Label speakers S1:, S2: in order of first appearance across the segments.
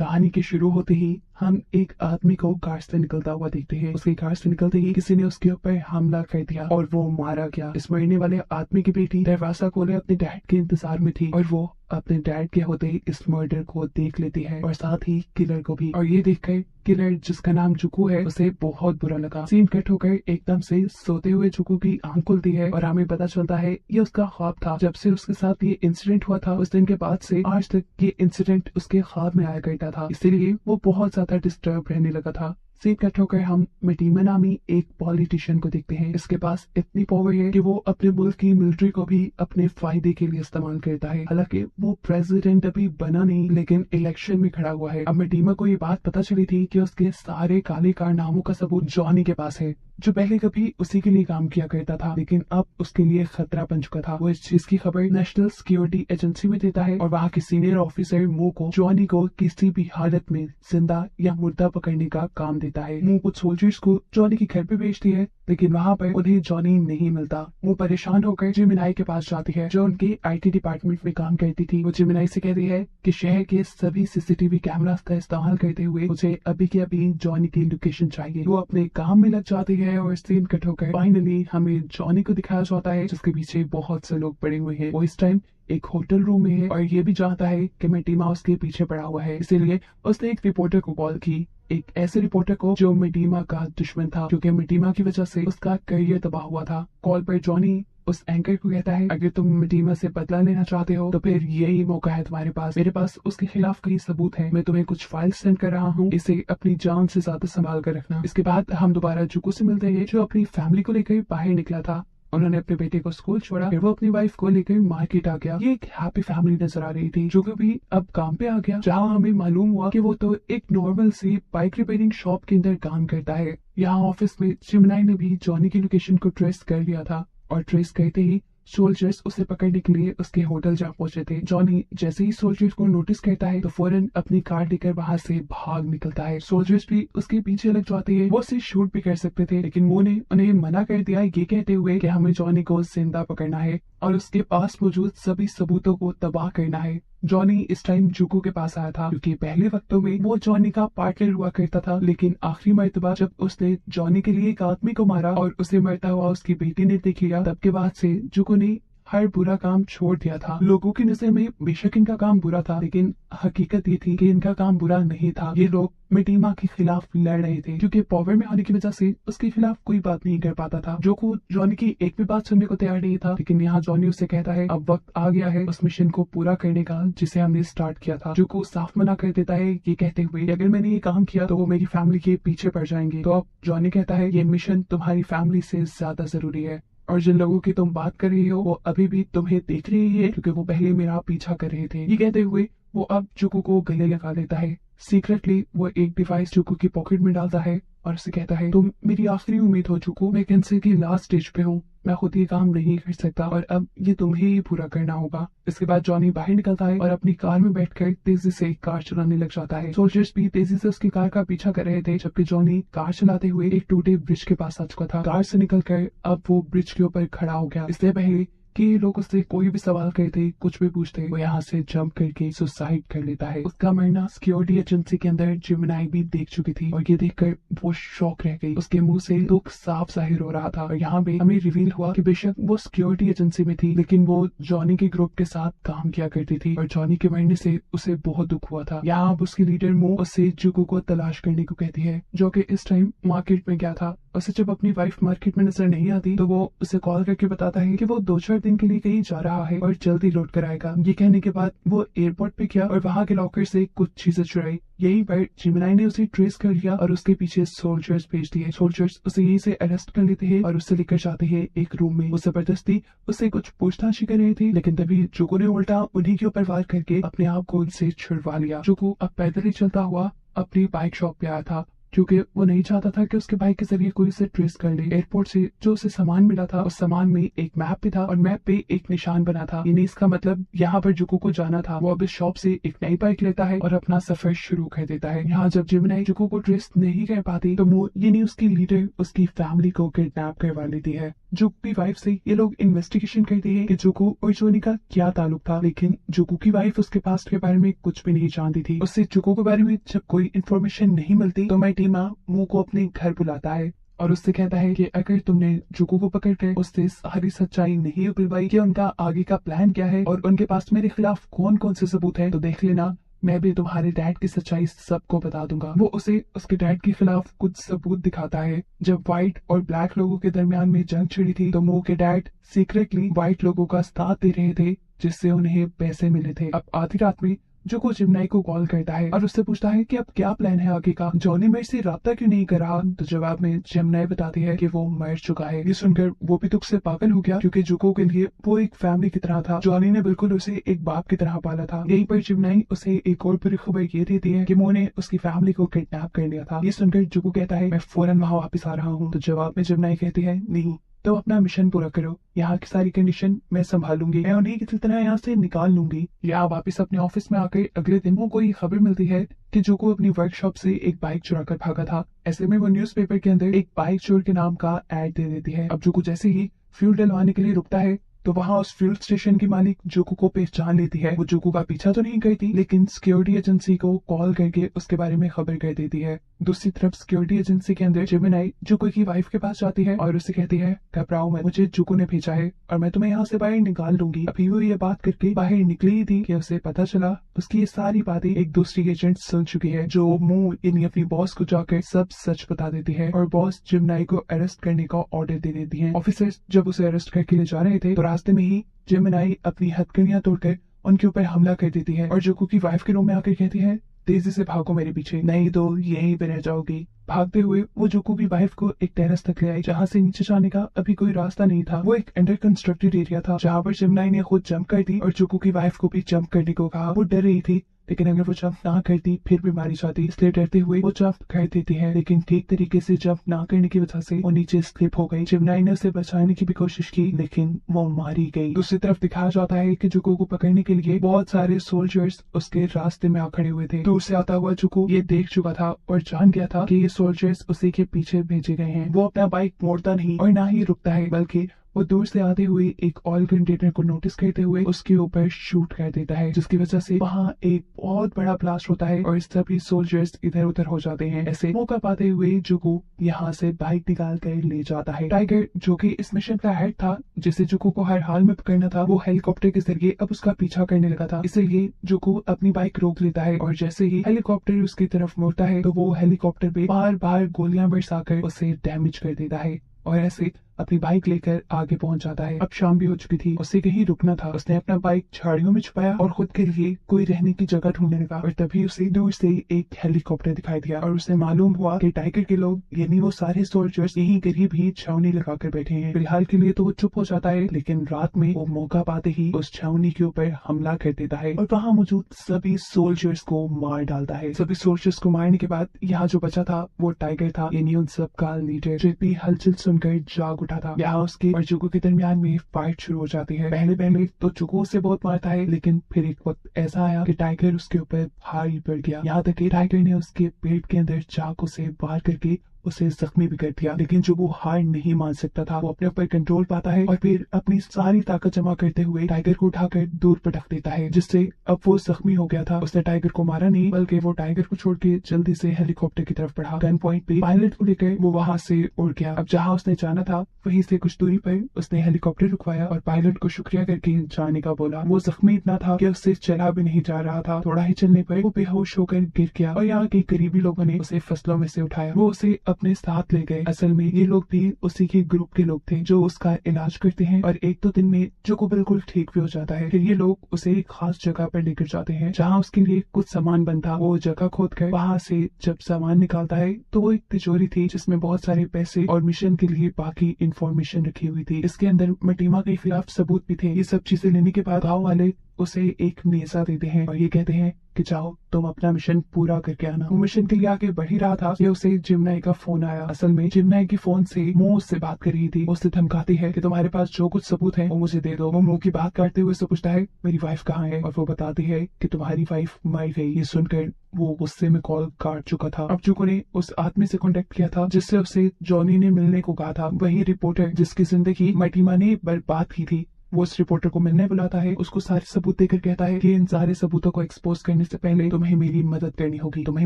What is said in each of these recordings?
S1: कहानी के शुरू होते ही हम एक आदमी को कार से निकलता हुआ देखते हैं। उसकी कार से निकलते ही किसी ने उसके ऊपर हमला कर दिया और वो मारा गया। इस मरने वाले आदमी की बेटी दरवाजा खोले अपने डैड के इंतजार में थी और वो अपने डैड के होते ही इस मर्डर को देख लेती है और साथ ही किलर को भी। और ये देखकर किलर, जिसका नाम जुकू है, उसे बहुत बुरा लगा। सीन कट होकर एकदम से सोते हुए जुकू की आंख खुलती है और हमें पता चलता है ये उसका ख्वाब था। जब से उसके साथ ये इंसिडेंट हुआ था उस दिन के बाद से आज तक ये इंसिडेंट उसके ख्वाब में आया करता था, इसीलिए वो बहुत ज्यादा डिस्टर्ब रहने लगा था। सीन कट होकर हम मटीमा नामी एक पॉलिटिशियन को देखते हैं। इसके पास इतनी पावर है कि वो अपने मुल्क की मिलिट्री को भी अपने फायदे के लिए इस्तेमाल करता है। हालांकि वो प्रेसिडेंट अभी बना नहीं, लेकिन इलेक्शन में खड़ा हुआ है। अब मटीमा को ये बात पता चली थी कि उसके सारे काले कारनामों का सबूत जॉनी के पास है, जो पहले कभी उसी के लिए काम किया करता था, लेकिन अब उसके लिए खतरा बन चुका था। वो इस चीज की खबर नेशनल सिक्योरिटी एजेंसी में देता है और वहाँ के सीनियर ऑफिसर मू को जॉनी को किसी भी हालत में जिंदा या मुर्दा पकड़ने का काम देता है। मू कुछ सोल्जर्स को जॉनी के घर पे भेजती है, लेकिन वहाँ पर उन्हें जॉनी नहीं मिलता। वो परेशान होकर जिमिनाई के पास जाती है, जो उनके IT डिपार्टमेंट में काम करती थी। वो जिमिनाई से कहती है कि शहर के सभी CCTV कैमरास का इस्तेमाल करते हुए मुझे अभी के अभी जॉनी की लोकेशन चाहिए। वो अपने काम में लग जाती है और सीन कट होकर फाइनली हमें जॉनी को दिखाया जाता है, जिसके पीछे बहुत से लोग पड़े हुए हैं। वो इस टाइम एक होटल रूम में है और ये भी जानता है कि मटीमा उसके पीछे पड़ा हुआ है, इसीलिए उसने एक रिपोर्टर को कॉल की, एक ऐसे रिपोर्टर को जो मटीमा का दुश्मन था, क्योंकि मटीमा की वजह से उसका करियर तबाह हुआ था। कॉल पर जॉनी उस एंकर को कहता है, अगर तुम मटीमा से बदला लेना चाहते हो तो फिर यही मौका है तुम्हारे पास। मेरे पास उसके खिलाफ कई सबूत हैं। मैं तुम्हें कुछ फाइल सेंड कर रहा हूँ, इसे अपनी जान से ज्यादा संभाल कर रखना। इसके बाद हम दोबारा जुकू से मिलते हैं, जो अपनी फैमिली को लेकर बाहर निकला था। उन्होंने अपने बेटे को स्कूल छोड़ा, फिर वो अपनी वाइफ को लेकर मार्केट आ गया। ये एक हैप्पी फैमिली नजर आ रही थी। जो भी अब काम पे आ गया, जहाँ हमें मालूम हुआ कि वो तो एक नॉर्मल सी बाइक रिपेयरिंग शॉप के अंदर काम करता है। यहाँ ऑफिस में जिमिनाई ने भी जॉनी की लोकेशन को ट्रेस कर लिया था और ट्रेस करते ही सोल्जर्स उसे पकड़ने के लिए उसके होटल जा पहुंचे थे। जॉनी जैसे ही सोल्जर्स को नोटिस करता है तो फौरन अपनी कार लेकर वहां से भाग निकलता है। सोल्जर्स भी उसके पीछे लग जाते हैं। वो उसे शूट भी कर सकते थे, लेकिन वो ने उन्हें मना कर दिया, ये कहते हुए कि हमें जॉनी को जिंदा पकड़ना है और उसके पास मौजूद सभी सबूतों को तबाह करना है। जॉनी इस टाइम जुकू के पास आया था, क्योंकि पहले वक्तों में वो जॉनी का पार्टनर हुआ करता था, लेकिन आखिरी मर्तबा जब उसने जॉनी के लिए एक आदमी को मारा और उसे मरता हुआ उसकी बेटी ने देख लिया, तब के बाद से जुकू ने हर बुरा काम छोड़ दिया था। लोगों की नजर में बेशक इनका काम बुरा था, लेकिन हकीकत ये थी कि इनका काम बुरा नहीं था। ये लोग मटीमा के खिलाफ लड़ रहे थे, क्योंकि पावर में आने की वजह से उसके खिलाफ कोई बात नहीं कर पाता था। जो को जॉनी की एक भी बात सुनने को तैयार नहीं था, लेकिन यहाँ जॉनी उसे कहता है अब वक्त आ गया है उस मिशन को पूरा करने का जिसे हमने स्टार्ट किया था। जो को साफ मना कर देता है, ये कहते हुए अगर मैंने ये काम किया तो वो मेरी फैमिली के पीछे पड़ जाएंगे। तो अब जॉनी कहता है ये मिशन तुम्हारी फैमिली से ज्यादा जरूरी है और जिन लोगों की तुम बात कर रही हो वो अभी भी तुम्हें देख रही है, क्योंकि वो पहले मेरा पीछा कर रहे थे। ये कहते हुए वो अब जुकू को गले लगा लेता है। सीक्रेटली वो एक डिवाइस जुकू की पॉकेट में डालता है और उसे कहता है तुम मेरी आखिरी उम्मीद हो जुकू, मैं कैंसर की लास्ट स्टेज पे हूँ, मैं खुद ये काम नहीं कर सकता और अब ये तुम्हें ही पूरा करना होगा। इसके बाद जॉनी बाहर निकलता है और अपनी कार में बैठकर तेजी से कार चलाने लग जाता है। सोल्जर्स भी तेजी से उसकी कार का पीछा कर रहे थे, जबकि जॉनी कार चलाते हुए एक टूटे ब्रिज के पास आ चुका था। कार से निकलकर अब वो ब्रिज के ऊपर खड़ा हो गया। इससे पहले कि लोग उससे कोई भी सवाल करते, कुछ भी पूछते, वो यहाँ से जंप करके सुसाइड कर लेता है। उसका मरना सिक्योरिटी एजेंसी के अंदर जिमिनाई भी देख चुकी थी और ये देखकर वो शॉक रह गई। उसके मुंह से दुख साफ जाहिर हो रहा था और यहाँ पे हमें रिवील हुआ कि बेशक वो सिक्योरिटी एजेंसी में थी, लेकिन वो जॉनी के ग्रुप के साथ काम किया करती थी और जॉनी के मरने से उसे बहुत दुख हुआ था। यहाँ अब उसकी लीडर मो उससे जुकू को तलाश करने को कहती है, जो कि इस टाइम मार्केट में गया था। उसे जब अपनी वाइफ मार्केट में नजर नहीं आती तो वो उसे कॉल करके बताता है कि वो 2-4 दिन के लिए कहीं जा रहा है और जल्दी लौट कर आएगा। ये कहने के बाद वो एयरपोर्ट पे गया और वहाँ के लॉकर से कुछ चीजें चुराई। यही पर जिमिनाई ने उसे ट्रेस कर लिया और उसके पीछे सोल्जर्स भेज दिए। सोल्जर्स उसे यहीं से अरेस्ट कर लेते हैं और उससे लेकर जाते हैं एक रूम में। वो जबरदस्ती उससे कुछ पूछताछ कर रहे थे, लेकिन तभी जुकू ने उल्टा उन्हीं के ऊपर वार करके अपने आप को उनसे छुड़वा लिया। जुकू अब पैदल ही चलता हुआ अपनी बाइक शॉप पे आया था, क्योंकि वो नहीं चाहता था कि उसके बाइक के जरिए कोई उसे ट्रेस कर ले। एयरपोर्ट से जो उसे सामान मिला था, उस सामान में एक मैप भी था और मैप पे एक निशान बना था। यानी इसका मतलब यहाँ पर जुकू को जाना था। वो अब इस शॉप से एक नई बाइक लेता है और अपना सफर शुरू कर देता है। यहाँ जब जिमिनाई जुकू को ट्रेस नहीं कर पाती तो वो यानी उसकी लीडर उसकी फैमिली को किडनैप करवा लेती है। जुको की वाइफ से ये लोग इन्वेस्टिगेशन करते हैं कि जुको और जोनी का क्या ताल्लुक था, लेकिन जुको की वाइफ उसके पास्ट के बारे में कुछ भी नहीं जानती थी। उससे जुको के बारे में जब कोई इन्फॉर्मेशन नहीं मिलती तो माइटीमा मू को अपने घर बुलाता है और उससे कहता है कि अगर तुमने जुको को पकड़ कर उससे सारी सच्चाई नहीं उगलवाई कि उनका आगे का प्लान क्या है और उनके पास मेरे खिलाफ कौन कौन से सबूत है, तो देख लेना मैं भी तुम्हारे डैड की सच्चाई सबको बता दूंगा। वो उसे उसके डैड के खिलाफ कुछ सबूत दिखाता है। जब व्हाइट और ब्लैक लोगों के दरमियान में जंग छिड़ी थी तो मो के डैड सीक्रेटली व्हाइट लोगों का साथ दे रहे थे जिससे उन्हें पैसे मिले थे। अब आधी रात में जुको जिमनाई को कॉल करता है और उससे पूछता है कि अब क्या प्लान है आगे का, जॉनी मेरे से राब्ता क्यों नहीं कर रहा। तो जवाब में जिमनाई बताती है कि वो मर चुका है। ये सुनकर वो भी दुख से पागल हो गया क्योंकि जुको के लिए वो एक फैमिली की तरह था। जॉनी ने बिल्कुल उसे एक बाप की तरह पाला था। यहीं पर जिमनाई उसे एक और बुरी खबर ये देती है कि मो ने उसकी फैमिली को किडनैप कर लिया था। ये सुनकर जुको कहता है मैं फौरन वहाँ वापस आ रहा हूँ। तो जवाब में जिमनाई कहती है नहीं, तो अपना मिशन पूरा करो, यहाँ की सारी कंडीशन मैं संभालूंगी, मैं उन्हें किसी तरह यहाँ से निकाल लूंगी। या वापस अपने ऑफिस में आकर अगले दिन वो कोई खबर मिलती है कि जुको अपनी वर्कशॉप से एक बाइक चुरा कर भागा था। ऐसे में वो न्यूज़पेपर के अंदर एक बाइक चोर के नाम का एड दे देती है। अब जुको जैसे ही फ्यूल डलवाने के लिए रुकता है तो वहाँ उस फ्यूल स्टेशन की मालिक जुको को पहचान लेती है। वो जुको का पीछा तो नहीं करती लेकिन सिक्योरिटी एजेंसी को कॉल करके उसके बारे में खबर कर देती है। दूसरी तरफ सिक्योरिटी एजेंसी के अंदर जिमिनाई जुको की वाइफ के पास जाती है और उसे कहती है घबराओ मत, मुझे जुको ने भेजा है और मैं तुम्हें यहाँ से बाहर निकाल लूंगी। अभी वो ये बात करके बाहर निकली ही थी कि उसे पता चला उसकी ये सारी बातें एक दूसरी एजेंट सुन चुकी है जो मुंह यानी अपनी बॉस को जाकर सब सच बता देती है और बॉस जिमिनाई को अरेस्ट करने का ऑर्डर दे देती है। ऑफिसर्स जब उसे अरेस्ट करके ले जा रहे थे तो रास्ते में ही जिमिनाई अपनी हथकड़ियां तोड़कर उनके ऊपर हमला कर देती है और जुको की वाइफ के रूम में आकर कहती है तेजी से भागो मेरे पीछे, नहीं तो यहीं पे रह जाओगी। भागते हुए वो जुको की वाइफ को एक टेरेस तक ले आई जहाँ से नीचे जाने का अभी कोई रास्ता नहीं था। वो एक अंडर कंस्ट्रक्टेड एरिया था जहाँ पर जिमिनाई ने खुद जंप कर दी और जुको की वाइफ को भी जंप करने को कहा। वो डर रही थी लेकिन अगर वो जंप ना करती फिर भी मारी जाती, इसलिए डरते हुए वो जंप कर देती है लेकिन ठीक तरीके से जंप ना करने की वजह से वो नीचे स्लिप हो गई। जिमिनाई ने उसे बचाने की भी कोशिश की लेकिन वो मारी गई। दूसरी तरफ दिखाया जाता है कि जुको को पकड़ने के लिए बहुत सारे सोल्जर्स उसके रास्ते में आ खड़े हुए थे। दूर से आता हुआ जुको ये देख चुका था और जान गया था कि ये सोल्जर्स उसी के पीछे भेजे गए हैं। वो अपना बाइक मोड़ता नहीं और ना ही रुकता है बल्कि वो दूर से आते हुए एक ऑयल कंटेनर को नोटिस करते हुए उसके ऊपर शूट कर देता है जिसकी वजह से वहाँ एक बहुत बड़ा ब्लास्ट होता है और सभी सोल्जर्स इधर उधर हो जाते हैं। ऐसे मौका पाते हुए जुको यहाँ से बाइक निकाल कर ले जाता है। टाइगर जो कि इस मिशन का हेड था जिसे जुको को हर हाल में पकड़ना था वो हेलीकॉप्टर के जरिए अब उसका पीछा करने लगा था, इसलिए जुको अपनी बाइक रोक लेता है और जैसे ही हेलीकॉप्टर उसकी तरफ मुड़ता है तो वो हेलीकॉप्टर पे बार बार गोलियां बरसाकर उसे डैमेज कर देता है और ऐसे अपनी बाइक लेकर आगे पहुंच जाता है। अब शाम भी हो चुकी थी, उसे कहीं रुकना था। उसने अपना बाइक झाड़ियों में छुपाया और खुद के लिए कोई रहने की जगह ढूंढने लगा और तभी उसे दूर से एक हेलीकॉप्टर दिखाई दिया और उसे मालूम हुआ कि टाइगर के लोग यानी वो सारे सोल्जर्स यहीं करीब ही छावनी लगाकर बैठे हैं। फिलहाल के लिए तो वो चुप हो जाता है लेकिन रात में वो मौका पाते ही उस छावनी के ऊपर हमला कर देता है और वहाँ मौजूद सभी सोल्जर्स को मार डालता है। सभी सोल्जर्स को मारने के बाद यहाँ जो बचा था वो टाइगर था यानी उन सबका लीडर। जेपी हलचल सुनकर जाग उठा था। यहाँ उसके और जुको के दरमियान में फाइट शुरू हो जाती है। पहले तो जुको उसे बहुत मारता है लेकिन फिर एक वक्त ऐसा आया कि टाइगर उसके ऊपर भारी पड़ गया। यहाँ तक कि टाइगर ने उसके पेट के अंदर चाकू से वार करके उसे जख्मी भी कर दिया लेकिन जो वो हार नहीं मान सकता था वो अपने ऊपर कंट्रोल पाता है और फिर अपनी सारी ताकत जमा करते हुए टाइगर को उठाकर दूर पटक देता है जिससे अब वो जख्मी हो गया था। उसने टाइगर को मारा नहीं बल्कि वो टाइगर को छोड़ के जल्दी से हेलीकॉप्टर की तरफ बढ़ा। गन पॉइंट पे पायलट को लेकर वो वहाँ से उड़ गया। अब जहाँ उसने जाना था वहीं से कुछ दूरी पर उसने हेलीकॉप्टर रुकवाया और पायलट को शुक्रिया करके जाने का बोला। वो जख्मी इतना था कि उससे चला भी नहीं जा रहा था। थोड़ा ही चलने पर वो बेहोश होकर गिर गया और यहाँ के करीबी लोगों ने उसे फसलों में से उठाया। वो उसे अपने साथ ले गए। असल में ये लोग भी उसी के ग्रुप के लोग थे जो उसका इलाज करते हैं और एक दो दिन में जुको बिल्कुल ठीक भी हो जाता है। फिर ये लोग उसे एक खास जगह पर लेकर जाते हैं जहाँ उसके लिए कुछ सामान बनता। वो जगह खोद कर वहाँ से जब सामान निकालता है तो वो एक तिजोरी थी जिसमें बहुत सारे पैसे और मिशन के लिए बाकी इंफॉर्मेशन रखी हुई थी। इसके अंदर मटीमा के खिलाफ सबूत भी थे। ये सब चीजें लेने के बाद गाँव वाले उसे एक नेजा देते हैं और ये कहते हैं कि जाओ तुम अपना मिशन पूरा करके आना। वो मिशन के लिए आगे बढ़ ही रहा था कि उसे जिमनाई का फोन आया। असल में जिमनाई के फोन से मो उससे बात कर रही थी। उससे धमकाती है कि तुम्हारे पास जो कुछ सबूत है वो मुझे दे दो। वो मो की बात करते हुए उससे पूछता है मेरी वाइफ कहाँ है, और वो बताती है कि तुम्हारी वाइफ मर गई। ये सुनकर वो गुस्से में कॉल काट चुका था। अब जुको ने उस आदमी से कांटेक्ट किया था जिससे उसे जॉनी ने मिलने को कहा था। वही रिपोर्टर जिसकी जिंदगी मटीमा ने बर्बाद की थी, वो उस रिपोर्टर को मिलने बुलाता है। उसको सारे सबूत देकर कहता है कि इन सारे सबूतों को एक्सपोज करने से पहले तुम्हें मेरी मदद करनी होगी, तुम्हें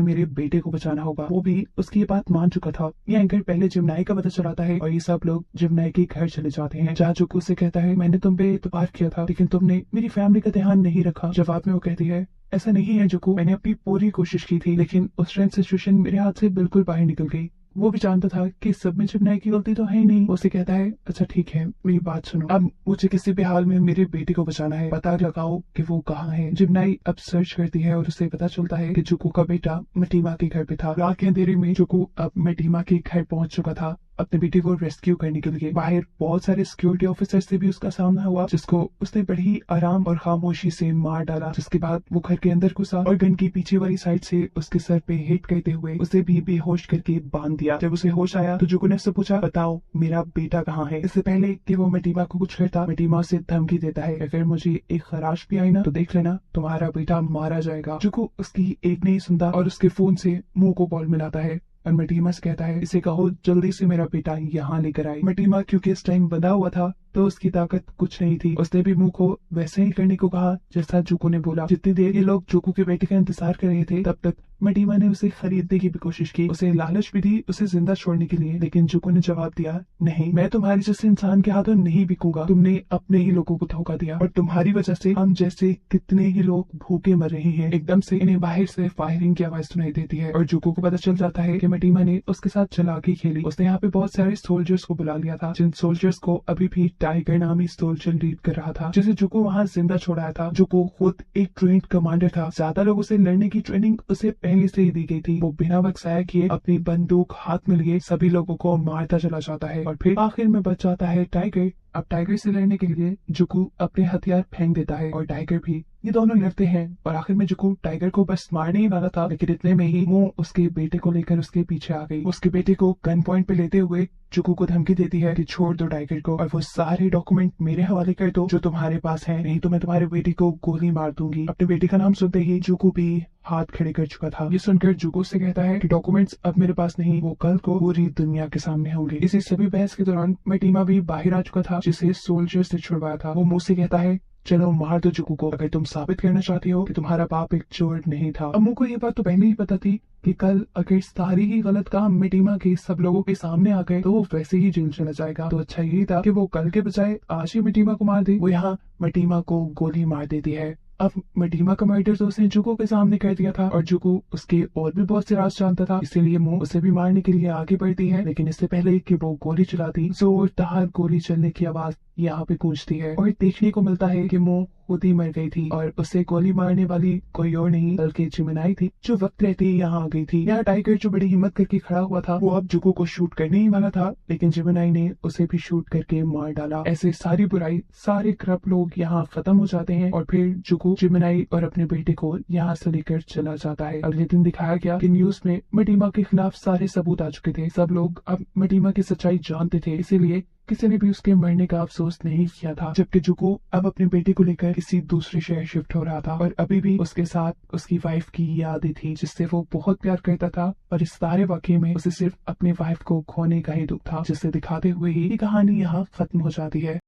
S1: मेरे बेटे को बचाना होगा। वो भी उसकी ये बात मान चुका था। ये एंकर पहले जिमनाई का पता चलाता है और ये सब लोग जिमनाई के घर चले जाते हैं, जहाँ जुको से कहता है मैंने तुम पे एतबार किया था लेकिन तुमने मेरी फैमिली का ध्यान नहीं रखा। जवाब में वो कहती है ऐसा नहीं है जुको, मैंने अपनी पूरी कोशिश की थी लेकिन उस टाइम सिचुएशन मेरे हाथ से बिल्कुल बाहर निकल गई। वो भी जानता था कि सब में जिमनाई की गलती तो है ही नहीं। उसे कहता है अच्छा ठीक है मेरी बात सुनो, अब मुझे किसी भी हाल में मेरे बेटे को बचाना है, पता लगाओ कि वो कहाँ है। जिमनाई अब सर्च करती है और उसे पता चलता है कि जुको का बेटा मटीमा के घर पे था। रात के अंधेरे में जुको अब मटीमा के घर पहुंच चुका था अपने बेटे को रेस्क्यू करने के लिए। बाहर बहुत सारे सिक्योरिटी ऑफिसर से भी उसका सामना हुआ जिसको उसने बड़ी आराम और खामोशी से मार डाला। जिसके बाद वो घर के अंदर घुसा और गन की पीछे वाली साइड से उसके सर पे हिट करते हुए उसे भी बेहोश करके बांध दिया। जब उसे होश आया तो जुको ने उससे पूछा बताओ मेरा बेटा कहाँ है। इससे पहले कि वो मटीमा को कुछ करता, मटीमा उसे धमकी देता है अगर मुझे एक खराश भी आई ना तो देख लेना तुम्हारा बेटा मारा जाएगा। जुको उसकी एक नहीं सुनता और उसके फोन से मुंह को बॉल मिलाता है और मटीमा से कहता है इसे कहो जल्दी से मेरा बेटा यहाँ लेकर आए। मटीमा क्योंकि इस टाइम बंधा हुआ था तो उसकी ताकत कुछ नहीं थी। उसने भी मुंह को वैसे ही करने को कहा जैसा जुको ने बोला। जितनी देर ये लोग जुको के बेटे का इंतजार कर रहे थे तब तक मटीमा ने उसे खरीदने की भी कोशिश की, उसे लालच भी दी उसे जिंदा छोड़ने के लिए, लेकिन जुको ने जवाब दिया नहीं, मैं तुम्हारे जैसे इंसान के हाथों नहीं बिकूंगा। तुमने अपने ही लोगों को धोखा दिया और तुम्हारी वजह से हम जैसे कितने ही लोग भूखे मर रहे हैं। एकदम से इन्हें बाहर से फायरिंग की आवाज सुनाई देती है और जुको को पता चल जाता है कि मटीमा ने उसके साथ चालाकी खेली। उसने यहाँ पे बहुत सारे सोल्जर्स को बुला लिया था जिन सोल्जर्स को अभी भी टाइगर नामी सोल्जर लीड कर रहा था, जिसे जुको वहाँ जिंदा छोड़ा था। जुको खुद एक ट्रेंड कमांडर था, ज्यादा लोगों से लड़ने की ट्रेनिंग उसे पहले से ही दी गई थी। वो बिना वक्त जाया किए अपनी बंदूक हाथ में लिए सभी लोगों को मारता चला जाता है और फिर आखिर में बच जाता है टाइगर। अब टाइगर से लड़ने के लिए जुको अपने हथियार फेंक देता है और टाइगर भी। ये दोनों लड़ते हैं और आखिर में जुको टाइगर को बस मारने ही वाला था लेकिन इतने में ही वो उसके बेटे को लेकर उसके पीछे आ गई। उसके बेटे को गन पॉइंट पे लेते हुए जुको को धमकी देती है कि छोड़ दो टाइगर को और वो सारे डॉक्यूमेंट मेरे हवाले कर दो जो तुम्हारे पास है, नहीं तो मैं तुम्हारे बेटे को गोली मार दूंगी। अपने बेटे का नाम सुनते ही जुको भी हाथ खड़े कर चुका था। ये सुनकर जुको से कहता है कि डॉक्यूमेंट्स अब मेरे पास नहीं, वो कल को पूरी दुनिया के सामने होंगे। इसी सभी बहस के दौरान मटीमा भी बाहर आ चुका था जिसे सोल्जर से छुड़वाया था। वो मुंह से कहता है चलो मार दो जुको को अगर तुम साबित करना चाहती हो कि तुम्हारा बाप एक चोर नहीं था। अम्मू को ये बात तो पहले ही पता थी कि कल अगर सारी ही गलत काम मटीमा के सब लोगों के सामने आ गए तो वो वैसे ही जेल चला जाएगा। तो अच्छा यही था कि वो कल के बजाय आज ही मटीमा को मार दे। वो यहाँ मटीमा को गोली मार देती है। अब मटीमा का मर्डर तो उसने जुको के सामने कर दिया था और जुको उसके और भी बहुत से राज जानता था, इसीलिए वो उसे भी मारने के लिए आगे बढ़ती है। लेकिन इससे पहले कि वो गोली चलाती जोरदार गोली चलने की आवाज यहाँ पे गूंजती है और देखने को मिलता है कि वो खुद ही मर गई थी और उसे गोली मारने वाली कोई और नहीं बल्कि जिमनाई थी जो वक्त रहते ही यहाँ आ गई थी। यहाँ टाइगर जो बड़ी हिम्मत करके खड़ा हुआ था वो अब जुको को शूट करने ही वाला था लेकिन जिमनाई ने उसे भी शूट करके मार डाला। ऐसे सारी बुराई सारे करप्ट लोग यहाँ खत्म हो जाते हैं और फिर जुको जिमनाई और अपने बेटे को यहाँ से लेकर चला जाता है। अगले दिन दिखाया गया कि न्यूज में मटीमा के खिलाफ सारे सबूत आ चुके थे। सब लोग अब मटीमा की सच्चाई जानते थे, इसीलिए किसी ने भी उसके मरने का अफसोस नहीं किया था। जबकि जुको अब अपने बेटे को लेकर किसी दूसरे शहर शिफ्ट हो रहा था और अभी भी उसके साथ उसकी वाइफ की यादें थी जिससे वो बहुत प्यार करता था और इस सारे वाकये में उसे सिर्फ अपने वाइफ को खोने का ही दुख था, जिसे दिखाते हुए ही कहानी यहाँ खत्म हो जाती है।